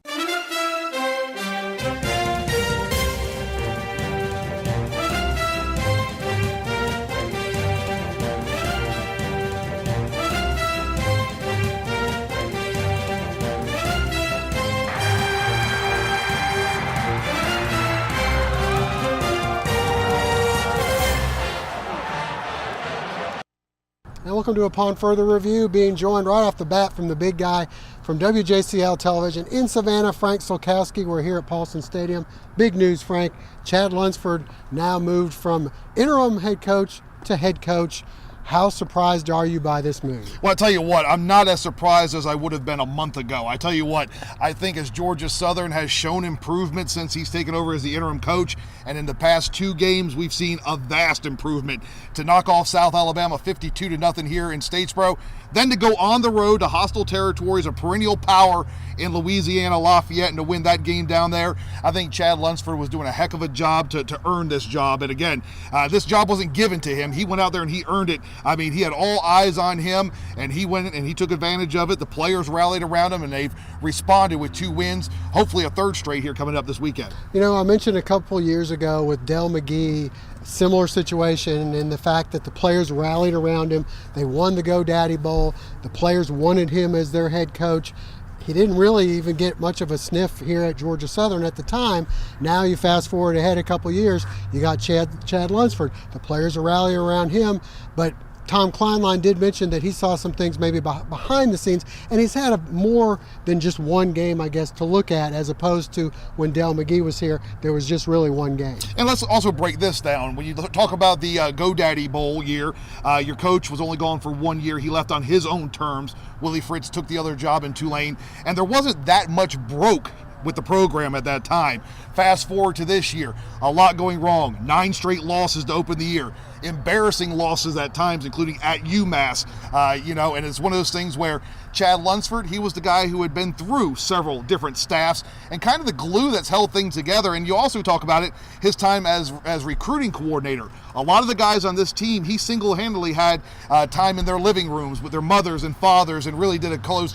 And welcome to Upon Further Review, being joined right off the bat from the big guy from WJCL Television in Savannah, Frank Sulkowski. We're here at Paulson Stadium. Big news, Frank. Chad Lunsford now moved from interim head coach to head coach. How surprised are you by this move? Well, I tell you what, I'm not as surprised as I would have been a month ago. I tell you what, I think as Georgia Southern has shown improvement since he's taken over as the interim coach, and in the past 2 games, we've seen a vast improvement. To knock off South Alabama 52-0 here in Statesboro, then to go on the road to hostile territories, a perennial power in Louisiana, Lafayette, and to win that game down there. I think Chad Lunsford was doing a heck of a job to earn this job. And again, this job wasn't given to him. He went out there and he earned it. I mean, he had all eyes on him, and he went and he took advantage of it. The players rallied around him, and they've responded with 2 wins, hopefully a 3rd straight here coming up this weekend. You know, I mentioned a couple years ago with Dell McGee, similar situation in the fact that the players rallied around him. They won the GoDaddy Bowl. The players wanted him as their head coach. He didn't really even get much of a sniff here at Georgia Southern at the time. Now you fast forward ahead a couple years, you got Chad Lunsford. The players are rallying around him, but Tom Kleinlein did mention that he saw some things maybe behind the scenes, and he's had more than just one game, I guess, to look at, as opposed to when Dell McGee was here, there was just really one game. And let's also break this down. When you talk about the GoDaddy Bowl year, your coach was only gone for 1 year. He left on his own terms. Willie Fritz took the other job in Tulane, and there wasn't that much broke with the program at that time. Fast forward to this year, a lot going wrong. 9 straight losses to open the year. Embarrassing losses at times, including at UMass. And it's one of those things where Chad Lunsford, he was the guy who had been through several different staffs and kind of the glue that's held things together. And you also talk about it, his time as recruiting coordinator. A lot of the guys on this team, he single-handedly had time in their living rooms with their mothers and fathers and really did a close,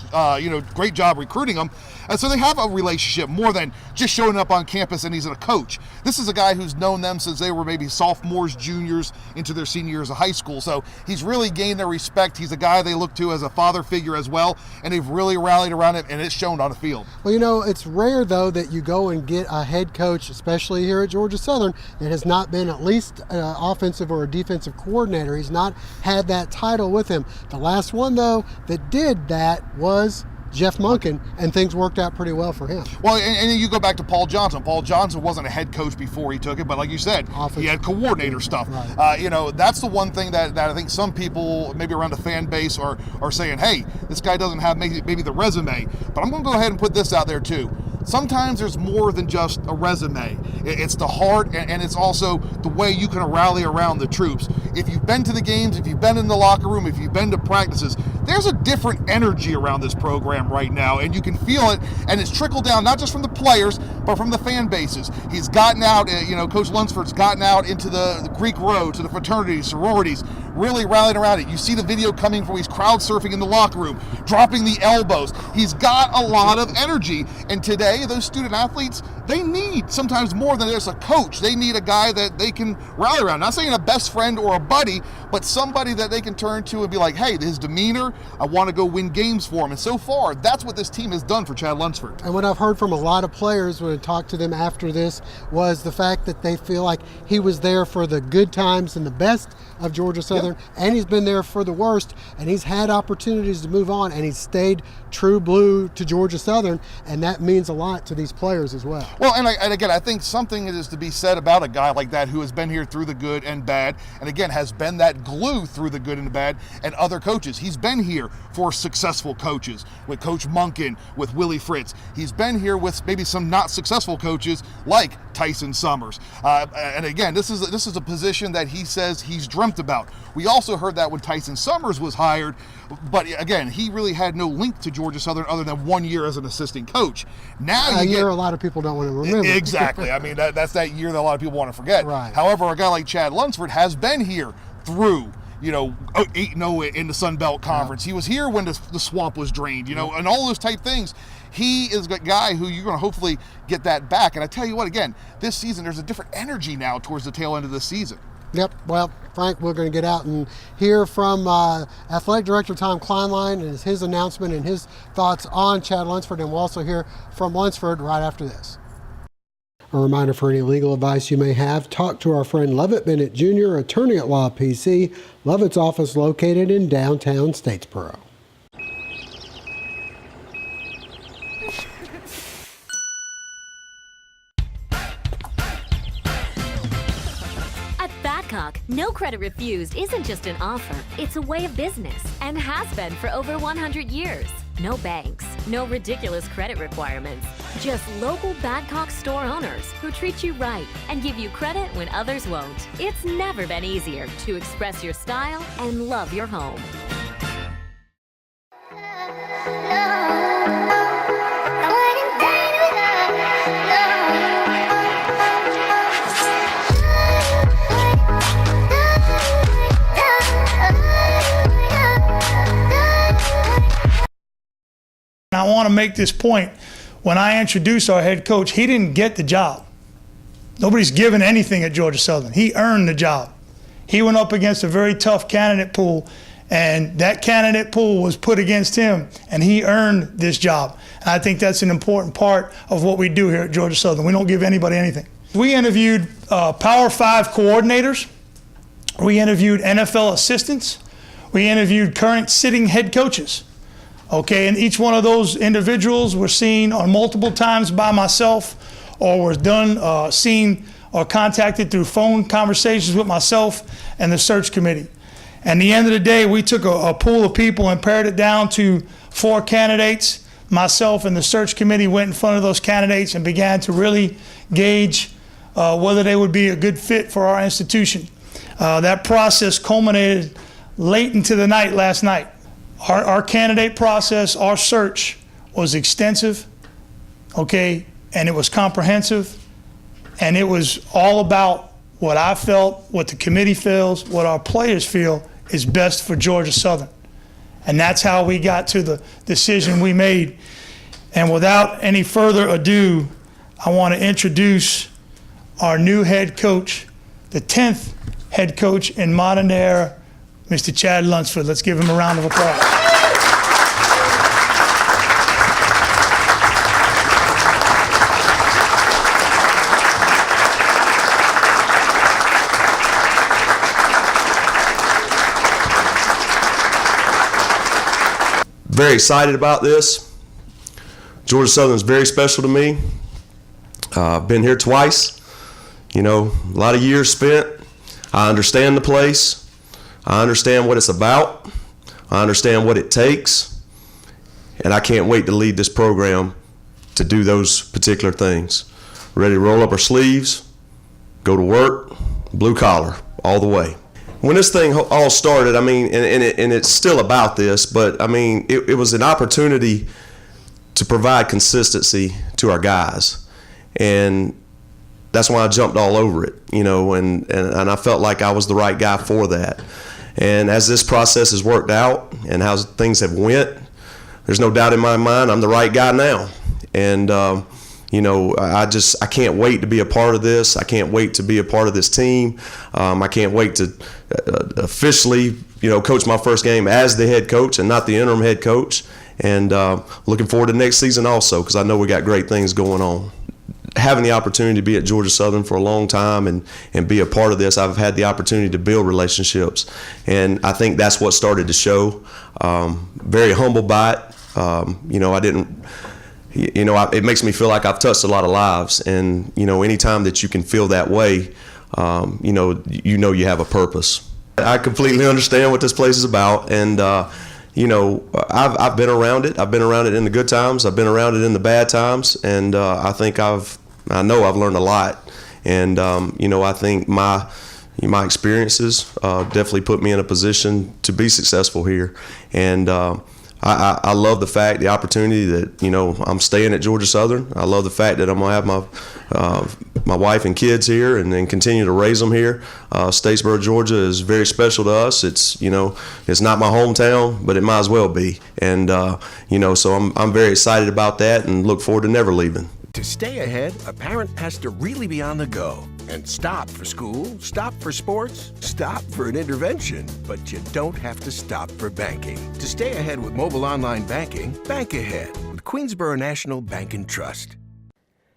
great job recruiting them. And so they have a relationship more than just showing up on campus and he's a coach. This is a guy who's known them since they were maybe sophomores, juniors, into their senior years of high school. So he's really gained their respect. He's a guy they look to as a father figure as well, and they've really rallied around him, and it's shown on the field. Well, you know, it's rare, though, that you go and get a head coach, especially here at Georgia Southern, that has not been at least an offensive or a defensive coordinator. He's not had that title with him. The last one, though, that did that was Jeff Monken, and things worked out pretty well for him. Well, and you go back to Paul Johnson. Paul Johnson wasn't a head coach before he took it, but like you said, he had coordinator stuff. Right. That's the one thing that I think some people, maybe around the fan base, are saying, hey, this guy doesn't have maybe the resume. But I'm going to go ahead and put this out there too. Sometimes there's more than just a resume. It's the heart, and it's also the way you can rally around the troops. If you've been to the games, if you've been in the locker room, if you've been to practices, there's a different energy around this program right now, and you can feel it, and it's trickled down not just from the players, but from the fan bases. He's gotten out, Coach Lunsford's gotten out into the Greek road, to the fraternities, sororities, really rallying around it. You see the video coming from he's crowd surfing in the locker room, dropping the elbows. He's got a lot of energy, and today those student athletes, they need sometimes more than just a coach. They need a guy that they can rally around. Not saying a best friend or a buddy, but somebody that they can turn to and be like, hey, his demeanor, I want to go win games for him. And so far, that's what this team has done for Chad Lunsford. And what I've heard from a lot of players when I talked to them after this was the fact that they feel like he was there for the good times and the best of Georgia Southern, and he's been there for the worst, and he's had opportunities to move on, and he's stayed true blue to Georgia Southern, and that means a lot to these players as well. Well, and again, I think something is to be said about a guy like that who has been here through the good and bad, and again, has been that glue through the good and the bad, and other coaches. He's been here for successful coaches, with Coach Monken, with Willie Fritz. He's been here with maybe some not successful coaches like Tyson Summers. And again, this is a position that he says he's dreamt about. We also heard that when Tyson Summers was hired, but again, he really had no link to Georgia Southern other than 1 year as an assistant coach. Now a year a lot of people don't want to remember. Exactly. I mean, that's that year that a lot of people want to forget. Right. However, a guy like Chad Lunsford has been here through 8-0 in the Sun Belt Conference. He was here when the swamp was drained, and all those type things. He is a guy who you're going to hopefully get that back. And I tell you what, again, this season there's a different energy now towards the tail end of the season. Yep. Well, Frank, we're going to get out and hear from Athletic Director Tom Kleinlein and his announcement and his thoughts on Chad Lunsford, and we'll also hear from Lunsford right after this. A reminder, for any legal advice you may have, talk to our friend Lovett Bennett Jr., attorney at law PC. Lovett's office located in downtown Statesboro. No credit refused isn't just an offer, it's a way of business and has been for over 100 years. No banks, no ridiculous credit requirements, just local Badcock store owners who treat you right and give you credit when others won't. It's never been easier to express your style and love your home. I want to make this point. When I introduced our head coach, he didn't get the job. Nobody's given anything at Georgia Southern. He earned the job. He went up against a very tough candidate pool, and that candidate pool was put against him, and he earned this job. And I think that's an important part of what we do here at Georgia Southern. We don't give anybody anything. We interviewed Power 5 coordinators. We interviewed NFL assistants. We interviewed current sitting head coaches. Okay, and each one of those individuals were seen on multiple times by myself, or was seen or contacted through phone conversations with myself and the search committee. And at the end of the day, we took a pool of people and pared it down to 4 candidates. Myself and the search committee went in front of those candidates and began to really gauge whether they would be a good fit for our institution. That process culminated late into the night last night. Our candidate process, our search was extensive, okay, and it was comprehensive, and it was all about what I felt, what the committee feels, what our players feel is best for Georgia Southern. And that's how we got to the decision we made. And without any further ado, I want to introduce our new head coach, the 10th head coach in modern era, Mr. Chad Lunsford. Let's give him a round of applause. Very excited about this. Georgia Southern is very special to me. I've been here twice. A lot of years spent. I understand the place. I understand what it's about. I understand what it takes. And I can't wait to lead this program to do those particular things. Ready to roll up our sleeves, go to work, blue collar, all the way. When this thing all started, and it's still about this, but it was an opportunity to provide consistency to our guys. And that's why I jumped all over it, and I felt like I was the right guy for that. And as this process has worked out and how things have went, there's no doubt in my mind I'm the right guy now. And I can't wait to be a part of this. I can't wait to be a part of this team. I can't wait to officially, coach my first game as the head coach and not the interim head coach. And looking forward to next season also, because I know we got great things going on. Having the opportunity to be at Georgia Southern for a long time and be a part of this, I've had the opportunity to build relationships. And I think that's what started to show. Very humbled by it. It makes me feel like I've touched a lot of lives. And, anytime that you can feel that way, you have a purpose. I completely understand what this place is about. And, I've been around it. I've been around it in the good times. I've been around it in the bad times. And I think I know I've learned a lot. And, I think my experiences definitely put me in a position to be successful here. And I love the fact, the opportunity that, I'm staying at Georgia Southern. I love the fact that I'm going to have my wife and kids here and then continue to raise them here. Statesboro, Georgia is very special to us. It's, it's not my hometown, but it might as well be. And, so I'm very excited about that and look forward to never leaving. To stay ahead, a parent has to really be on the go and stop for school, stop for sports, stop for an intervention. But you don't have to stop for banking. To stay ahead with mobile online banking, bank ahead with Queensboro National Bank and Trust.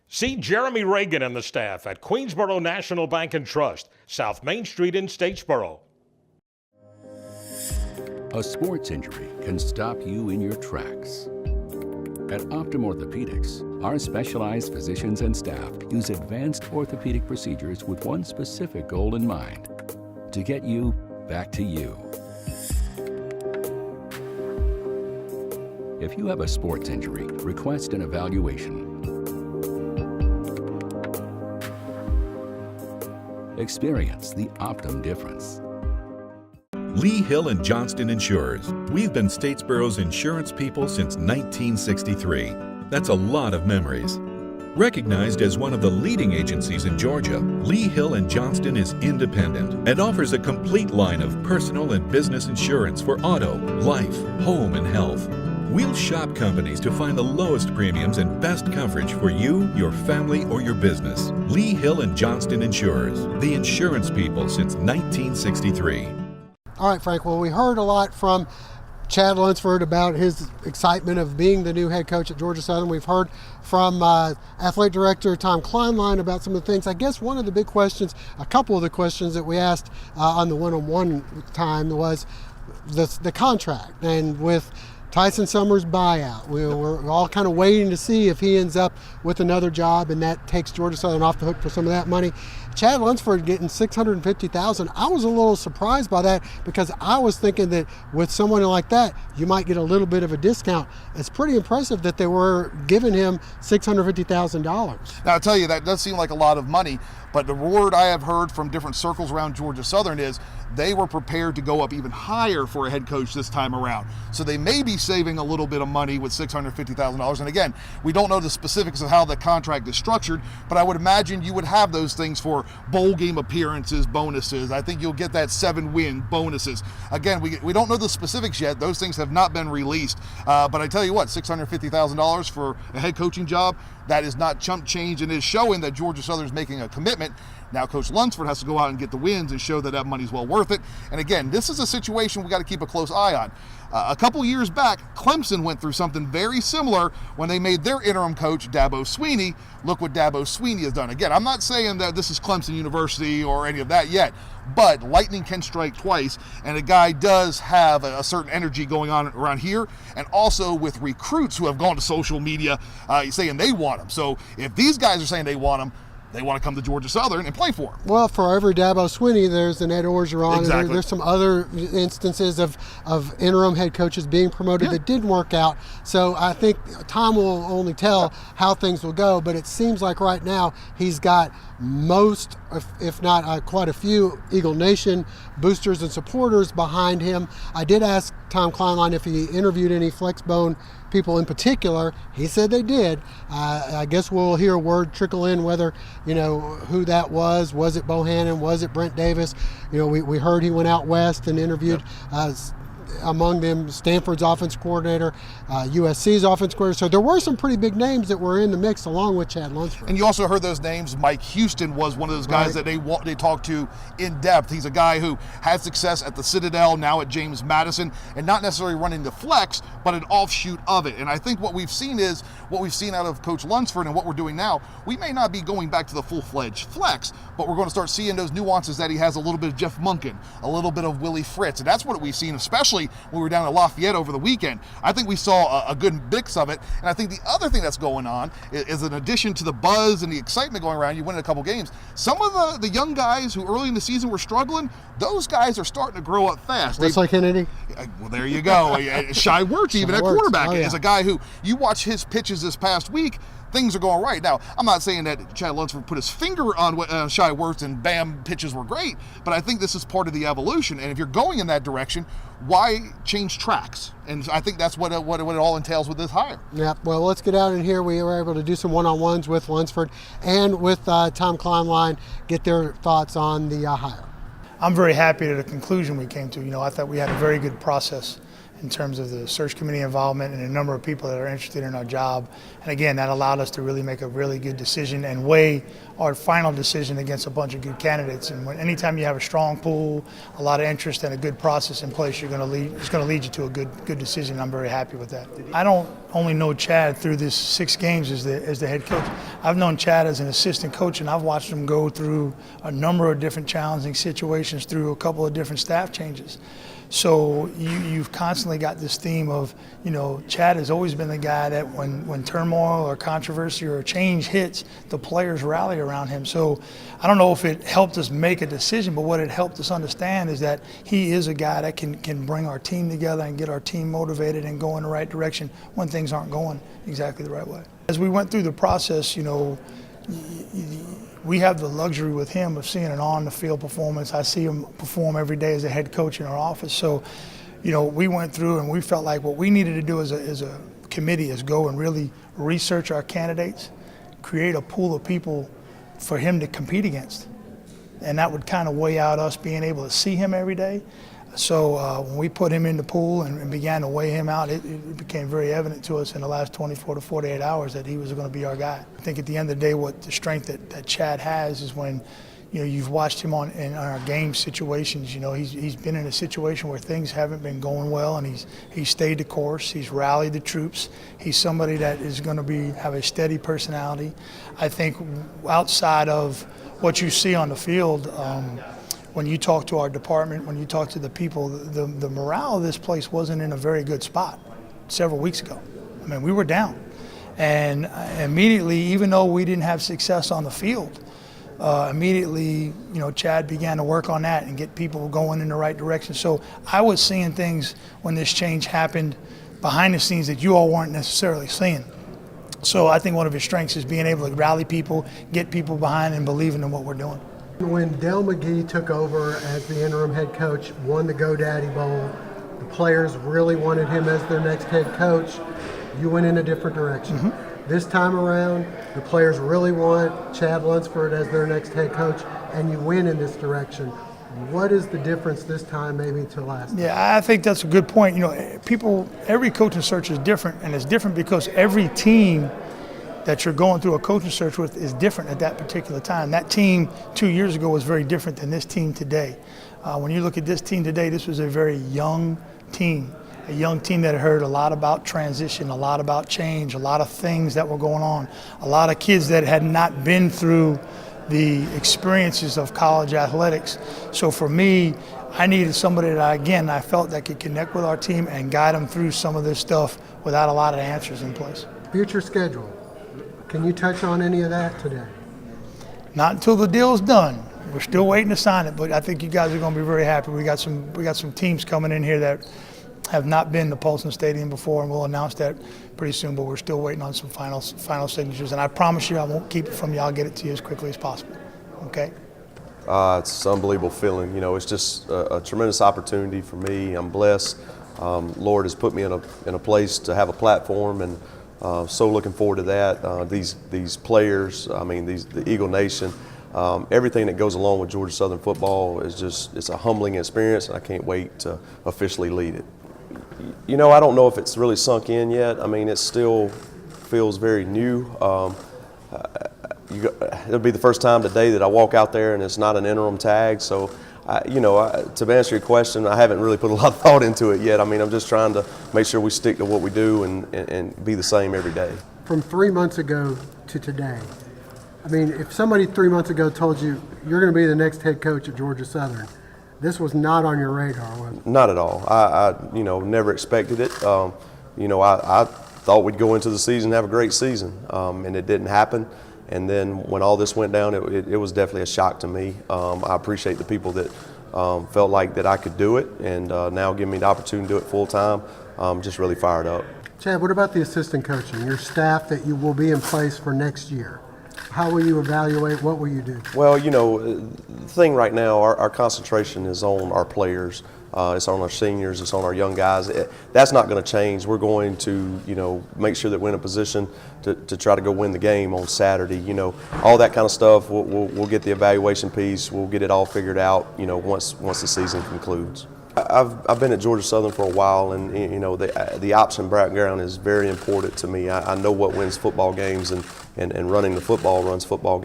See Jeremy Reagan and the staff at Queensboro National Bank and Trust, South Main Street in Statesboro. A sports injury can stop you in your tracks. At Optum Orthopedics, our specialized physicians and staff use advanced orthopedic procedures with one specific goal in mind: to get you back to you. If you have a sports injury, request an evaluation. Experience the Optum difference. Lee Hill and Johnston Insurers. We've been Statesboro's insurance people since 1963. That's a lot of memories. Recognized as one of the leading agencies in Georgia, Lee Hill and Johnston is independent and offers a complete line of personal and business insurance for auto, life, home, and health. We'll shop companies to find the lowest premiums and best coverage for you, your family, or your business. Lee Hill and Johnston Insurers, the insurance people since 1963. All right, Frank, well, we heard a lot from Chad Lunsford about his excitement of being the new head coach at Georgia Southern. We've heard from athletic director Tom Kleinlein about some of the things. I guess one of the big questions, a couple of the questions that we asked on the one-on-one time was the contract. And with Tyson Summers' buyout, we're all kind of waiting to see if he ends up with another job, and that takes Georgia Southern off the hook for some of that money. Chad Lunsford getting $650,000. I was a little surprised by that because I was thinking that with someone like that, you might get a little bit of a discount. It's pretty impressive that they were giving him $650,000. Now, I'll tell you, that does seem like a lot of money, but the word I have heard from different circles around Georgia Southern is they were prepared to go up even higher for a head coach this time around. So they may be saving a little bit of money with $650,000. And again, we don't know the specifics of how the contract is structured, but I would imagine you would have those things for bowl game appearances, bonuses. I think you'll get that 7-win bonuses. Again, we don't know the specifics yet. Those things have not been released. But I tell you what, $650,000 for a head coaching job, that is not chump change and is showing that Georgia Southern is making a commitment. Now Coach Lunsford has to go out and get the wins and show that that money's well worth it. And again, this is a situation we got to keep a close eye on. A couple years back, Clemson went through something very similar when they made their interim coach, Dabo Swinney. Look what Dabo Swinney has done. Again, I'm not saying that this is Clemson University or any of that yet, but lightning can strike twice, and a guy does have a certain energy going on around here, and also with recruits who have gone to social media saying they want him. So if these guys are saying they want him, they want to come to Georgia Southern and play for him. Well, for every Dabo Swinney, there's an Ed Orgeron. Exactly. There's some other instances of interim head coaches being promoted that didn't work out. So I think time will only tell how things will go, but it seems like right now he's got most, if not quite a few, Eagle Nation boosters and supporters behind him. I did ask Tom Kleinlein if he interviewed any Flexbone people in particular. He said they did. I guess we'll hear a word trickle in whether, who that was. Was it Bohannon? Was it Brent Davis? We heard he went out west and interviewed among them Stanford's offense coordinator, USC's offense coordinator. So there were some pretty big names that were in the mix along with Chad Lunsford. And you also heard those names. Mike Houston was one of those guys that they talked to in depth. He's a guy who had success at the Citadel, now at James Madison, and not necessarily running the flex, but an offshoot of it. And I think what we've seen out of Coach Lunsford and what we're doing now, we may not be going back to the full-fledged flex, but we're going to start seeing those nuances that he has a little bit of Jeff Munkin, a little bit of Willie Fritz. And that's what we've seen, especially when we were down at Lafayette over the weekend. I think we saw a good mix of it. And I think the other thing that's going on is in addition to the buzz and the excitement going around, you win a couple games, some of the young guys who early in the season were struggling, those guys are starting to grow up fast. Like Kennedy? Well, there you go. Shai Wirtz, even at quarterback, is a guy who, you watch his pitches this past week, things are going right. Now, I'm not saying that Chad Lunsford put his finger on shy words and bam, pitches were great, but I think this is part of the evolution. And if you're going in that direction, why change tracks? And I think that's what it all entails with this hire. Yeah, well, let's get out in here. We were able to do some one-on-ones with Lunsford and with Tom Kleinlein, get their thoughts on the hire. I'm very happy to the conclusion we came to. You know, I thought we had a very good process in terms of the search committee involvement and a number of people that are interested in our job. And again, that allowed us to really make a really good decision and weigh our final decision against a bunch of good candidates. And anytime you have a strong pool, a lot of interest, and a good process in place, it's going to lead you to a good decision. I'm very happy with that. I don't only know Chad through this 6 games as the head coach. I've known Chad as an assistant coach, and I've watched him go through a number of different challenging situations, through a couple of different staff changes. So you've constantly got this theme of, you know, Chad has always been the guy that when turmoil or controversy or change hits, the players rally around him. So I don't know if it helped us make a decision, but what it helped us understand is that he is a guy that can bring our team together and get our team motivated and go in the right direction when things aren't going exactly the right way. As we went through the process, you know, we have the luxury with him of seeing an on-the-field performance. I see him perform every day as a head coach in our office. So, you know, we went through and we felt like what we needed to do as a committee is go and really research our candidates, create a pool of people for him to compete against. And that would kind of weigh out us being able to see him every day. So when we put him in the pool and began to weigh him out, it became very evident to us in the last 24 to 48 hours that he was going to be our guy. I think at the end of the day, what the strength that Chad has is when, you know, you've watched him in our game situations. You know, he's been in a situation where things haven't been going well, and he's stayed the course. He's rallied the troops. He's somebody that is going to have a steady personality. I think outside of what you see on the field, when you talk to our department, when you talk to the people, the morale of this place wasn't in a very good spot several weeks ago. I mean, we were down. And immediately, even though we didn't have success on the field, immediately, you know, Chad began to work on that and get people going in the right direction. So I was seeing things when this change happened behind the scenes that you all weren't necessarily seeing. So I think one of his strengths is being able to rally people, get people behind, and believing in what we're doing. When Dale McGee took over as the interim head coach, won the GoDaddy Bowl, the players really wanted him as their next head coach. You went in a different direction. Mm-hmm. This time around, the players really want Chad Lunsford as their next head coach, and you went in this direction. What is the difference this time maybe to last time? Yeah, I think that's a good point. You know, every coaching search is different, and it's different because every team that you're going through a coaching search with is different at that particular time. That team 2 years ago was very different than this team today. When you look at this team today, this was a very young team, a young team that heard a lot about transition, a lot about change, a lot of things that were going on, a lot of kids that had not been through the experiences of college athletics. So for me, I needed somebody that, I felt that could connect with our team and guide them through some of this stuff without a lot of answers in place. Future schedule. Can you touch on any of that today? Not until the deal's done. We're still waiting to sign it, but I think you guys are going to be very happy. We got some teams coming in here that have not been to Paulson Stadium before, and we'll announce that pretty soon. But we're still waiting on some final signatures, and I promise you, I won't keep it from you. I'll get it to you as quickly as possible. Okay? It's an unbelievable feeling. You know, it's just a tremendous opportunity for me. I'm blessed. Lord has put me in a place to have a platform, and so looking forward to that. These players, the Eagle Nation, everything that goes along with Georgia Southern football it's a humbling experience, and I can't wait to officially lead it. You know, I don't know if it's really sunk in yet. I mean, it still feels very new. It'll be the first time today that I walk out there and it's not an interim tag. So, to answer your question, I haven't really put a lot of thought into it yet. I mean, I'm just trying to make sure we stick to what we do and be the same every day. From 3 months ago to today, I mean, if somebody 3 months ago told you you're going to be the next head coach at Georgia Southern, this was not on your radar, was it? Not at all. I never expected it. I thought we'd go into the season and have a great season, and it didn't happen. And then when all this went down, it was definitely a shock to me. I appreciate the people that felt like that I could do it, and now giving me the opportunity to do it full time. I'm just really fired up. Chad, what about the assistant coaching, your staff that you will be in place for next year? How will you evaluate? What will you do? Well, the thing right now, our concentration is on our players. It's on our seniors. It's on our young guys. That's not going to change. We're going to, make sure that we're in a position to try to go win the game on Saturday. All that kind of stuff. We'll get the evaluation piece. We'll get it all figured out. Once the season concludes. I've been at Georgia Southern for a while, and the option background is very important to me. I know what wins football games, and running the football wins football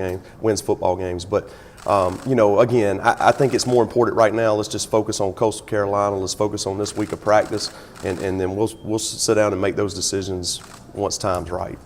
games. But again, I think it's more important right now. Let's just focus on Coastal Carolina. Let's focus on this week of practice, and then we'll sit down and make those decisions once time's right.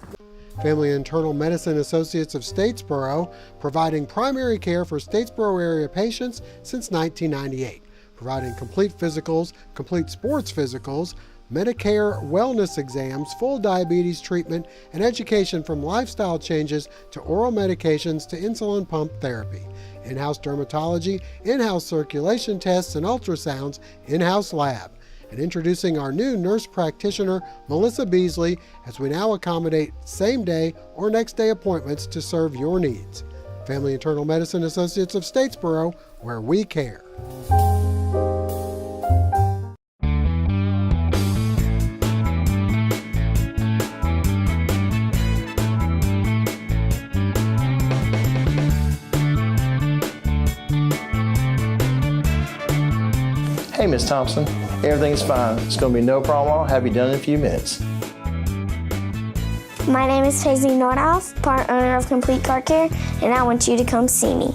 Family Internal Medicine Associates of Statesboro, providing primary care for Statesboro area patients since 1998. Providing complete physicals, complete sports physicals, Medicare wellness exams, full diabetes treatment, and education from lifestyle changes to oral medications to insulin pump therapy. In-house dermatology, in-house circulation tests and ultrasounds, in-house lab. And introducing our new nurse practitioner, Melissa Beasley, as we now accommodate same-day or next-day appointments to serve your needs. Family Internal Medicine Associates of Statesboro, where we care. Hey, Miss Thompson, everything's fine. It's going to be no problem. I'll have you done in a few minutes. My name is Paisley Nordhoff, part owner of Complete Car Care, and I want you to come see me.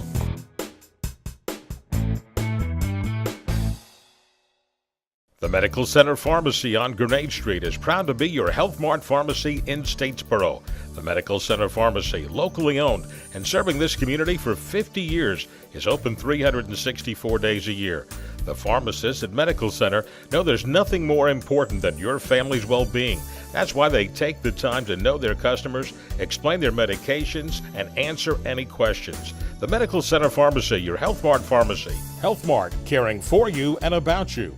The Medical Center Pharmacy on Grenade Street is proud to be your Health Mart pharmacy in Statesboro. The Medical Center Pharmacy, locally owned and serving this community for 50 years, is open 364 days a year. The pharmacists at Medical Center know there's nothing more important than your family's well-being. That's why they take the time to know their customers, explain their medications, and answer any questions. The Medical Center Pharmacy, your Health Mart pharmacy. Health Mart, caring for you and about you.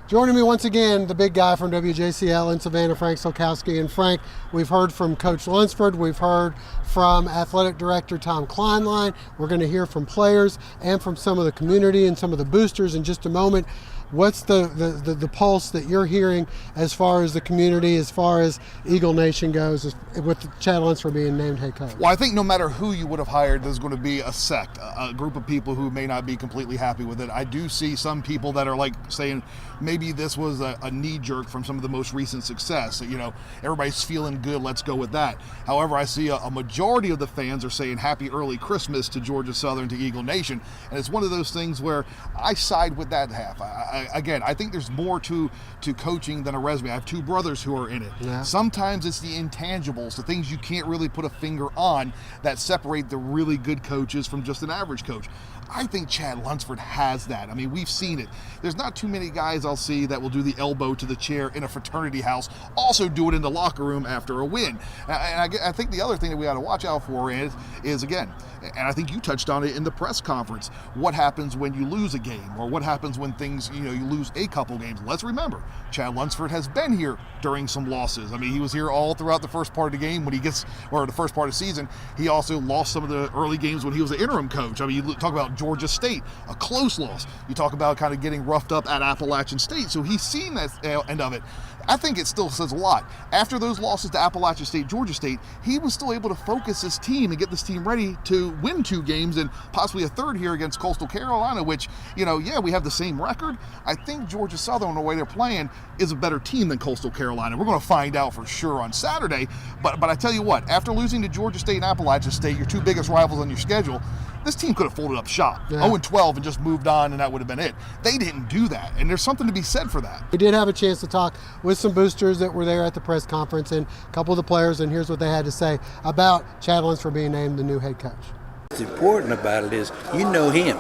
Joining me once again, the big guy from WJCL in Savannah, Frank Sulkowski. And Frank, we've heard from Coach Lunsford, we've heard from Athletic Director Tom Kleinlein. We're going to hear from players and from some of the community and some of the boosters in just a moment. What's the pulse that you're hearing as far as the community, as far as Eagle Nation goes, with Chad Lunsford being named head coach? Well, I think no matter who you would have hired, there's going to be a sect, a group of people who may not be completely happy with it. I do see some people that are like saying maybe this was a knee jerk from some of the most recent success. Everybody's feeling good, let's go with that. However, I see a majority of the fans are saying happy early Christmas to Georgia Southern, to Eagle Nation. And it's one of those things where I side with that half. I think there's more to coaching than a resume. I have two brothers who are in it. Yeah. Sometimes it's the intangibles, the things you can't really put a finger on, that separate the really good coaches from just an average coach. I think Chad Lunsford has that. I mean, we've seen it. There's not too many guys I'll see that will do the elbow to the chair in a fraternity house, also do it in the locker room after a win. And I think the other thing that we got to watch out for is again, and I think you touched on it in the press conference, what happens when you lose a game, or what happens when things, you lose a couple games. Let's remember, Chad Lunsford has been here during some losses. I mean, he was here all throughout the first part of the game the first part of the season. He also lost some of the early games when he was the interim coach. I mean, you talk about Georgia State, a close loss. You talk about kind of getting roughed up at Appalachian State, so he's seen that end of it. I think it still says a lot. After those losses to Appalachian State, Georgia State, he was still able to focus his team and get this team ready to win 2 games and possibly a third here against Coastal Carolina, which, we have the same record. I think Georgia Southern, the way they're playing, is a better team than Coastal Carolina. We're going to find out for sure on Saturday. But I tell you what, after losing to Georgia State and Appalachian State, your two biggest rivals on your schedule, this team could have folded up shop, 0-12, and just moved on, and that would have been it. They didn't do that, and there's something to be said for that. We did have a chance to talk with some boosters that were there at the press conference and a couple of the players, and here's what they had to say about Chad Lunsford being named the new head coach. What's important about it is you know him.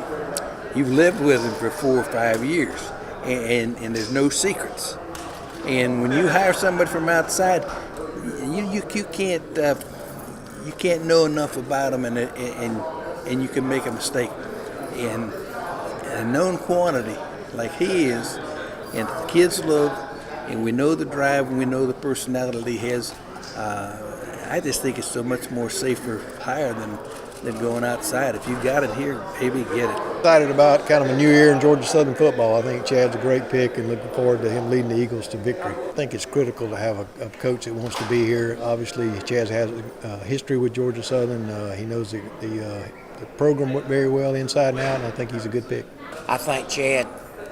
You've lived with him for 4 or 5 years, and there's no secrets. And when you hire somebody from outside, you can't know enough about them, and you can make a mistake. And a known quantity like he is, and kids love and we know the drive, and we know the personality he has. I just think it's so much more safer hire than going outside. If you got it here, maybe get it. Excited about kind of a new year in Georgia Southern football. I think Chad's a great pick and looking forward to him leading the Eagles to victory. I think it's critical to have a coach that wants to be here. Obviously, Chad has a history with Georgia Southern. He knows the program very well inside and out, and I think he's a good pick. I think Chad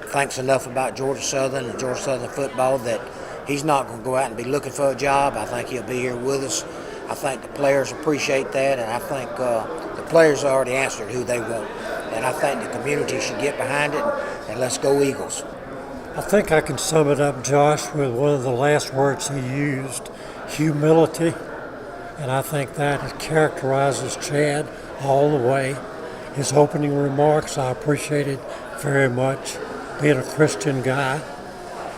thinks enough about Georgia Southern and Georgia Southern football that he's not going to go out and be looking for a job. I think he'll be here with us. I think the players appreciate that, and I think the players already answered who they want. And I think the community should get behind it, and let's go Eagles. I think I can sum it up, Josh, with one of the last words he used, humility. And I think that characterizes Chad all the way. His opening remarks, I appreciated very much, being a Christian guy.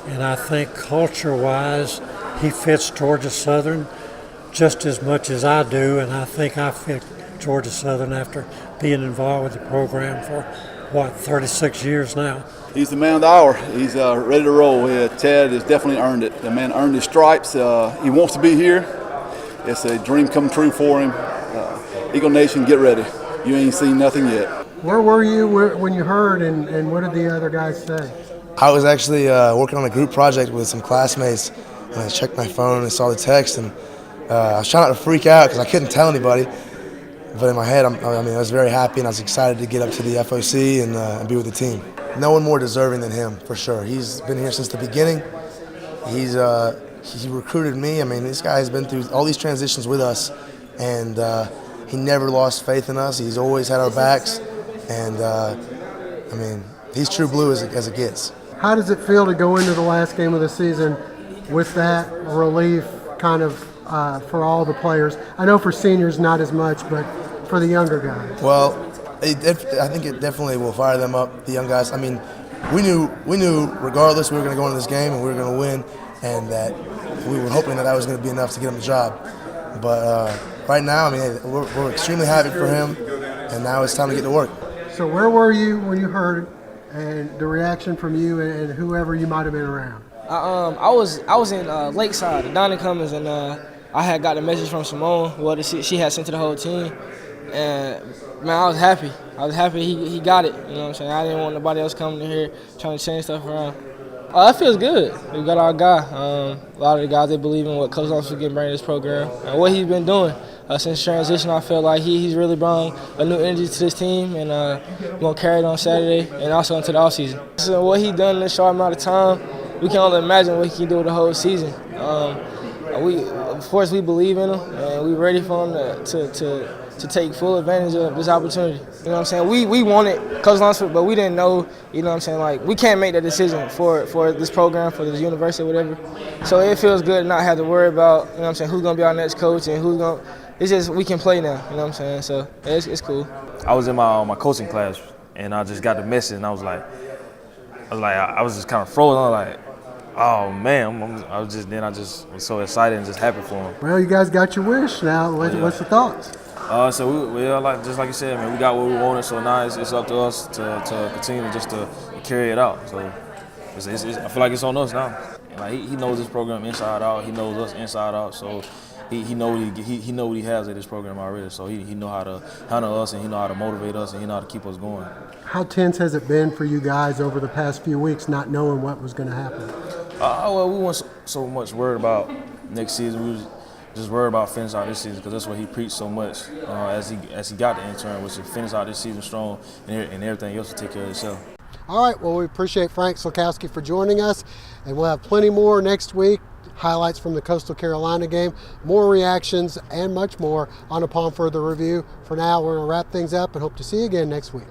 And I think culture-wise, he fits Georgia Southern just as much as I do, and I think I fit Georgia Southern after being involved with the program for, 36 years now. He's the man of the hour. He's ready to roll. Chad has definitely earned it. The man earned his stripes. He wants to be here. It's a dream come true for him. Eagle Nation, get ready. You ain't seen nothing yet. Where were you when you heard, and what did the other guys say? I was actually working on a group project with some classmates, and I checked my phone and saw the text, and I was trying not to freak out because I couldn't tell anybody. But in my head, I was very happy, and I was excited to get up to the FOC and be with the team. No one more deserving than him, for sure. He's been here since the beginning. He recruited me. I mean, this guy has been through all these transitions with us, and he never lost faith in us. He's always had our backs, and he's true blue as it gets. How does it feel to go into the last game of the season with that relief kind of for all the players? I know for seniors not as much, but for the younger guys. Well, I think it definitely will fire them up, the young guys. I mean, we knew regardless we were going to go into this game and we were going to win, and that we were hoping that was going to be enough to get them the job. But right now, we're extremely happy for him, and now it's time to get to work. So where were you when you heard, and the reaction from you and whoever you might have been around? I was in Lakeside, the Donnie Cummins, and I had got a message from Simone, she had sent to the whole team, and man, I was happy. He got it. You know what I'm saying? I didn't want nobody else coming in here trying to change stuff around. That feels good. We got our guy. A lot of the guys, they believe in what Coach Lunsford can bring to this program and what he's been doing since transition. I feel like he's really brought a new energy to this team, and we're gonna carry it on Saturday and also into the offseason. So what he done in this short amount of time, we can only imagine what he can do the whole season. Of course, we believe in him, and we're ready for him to take full advantage of this opportunity. You know what I'm saying? We wanted Coach Lunsford, but we didn't know, you know what I'm saying, like, we can't make that decision for this program, for this university, whatever. So it feels good to not have to worry about, you know what I'm saying, who's going to be our next coach and it's just we can play now, you know what I'm saying? So it's cool. I was in my coaching class, and I just got the message, and I was just kind of frozen. I was like, oh man, I just was so excited and just happy for him. Well, you guys got your wish now. What's the thoughts? So we just like you said, man, we got what we wanted. So now it's up to us to continue just to carry it out. So I feel like it's on us now. Like he knows this program inside out. He knows us inside out. So he know what he has at this program already. So he know how to handle us, and he know how to motivate us, and he know how to keep us going. How tense has it been for you guys over the past few weeks, not knowing what was going to happen? Well, we weren't so much worried about next season. We was just worried about finishing out this season, because that's what he preached so much as he got the intern, was to finish out this season strong, and everything else will take care of itself. All right, well, we appreciate Frank Sulkowski for joining us, and we'll have plenty more next week. Highlights from the Coastal Carolina game, more reactions, and much more on Upon Further Review. For now, we're going to wrap things up and hope to see you again next week.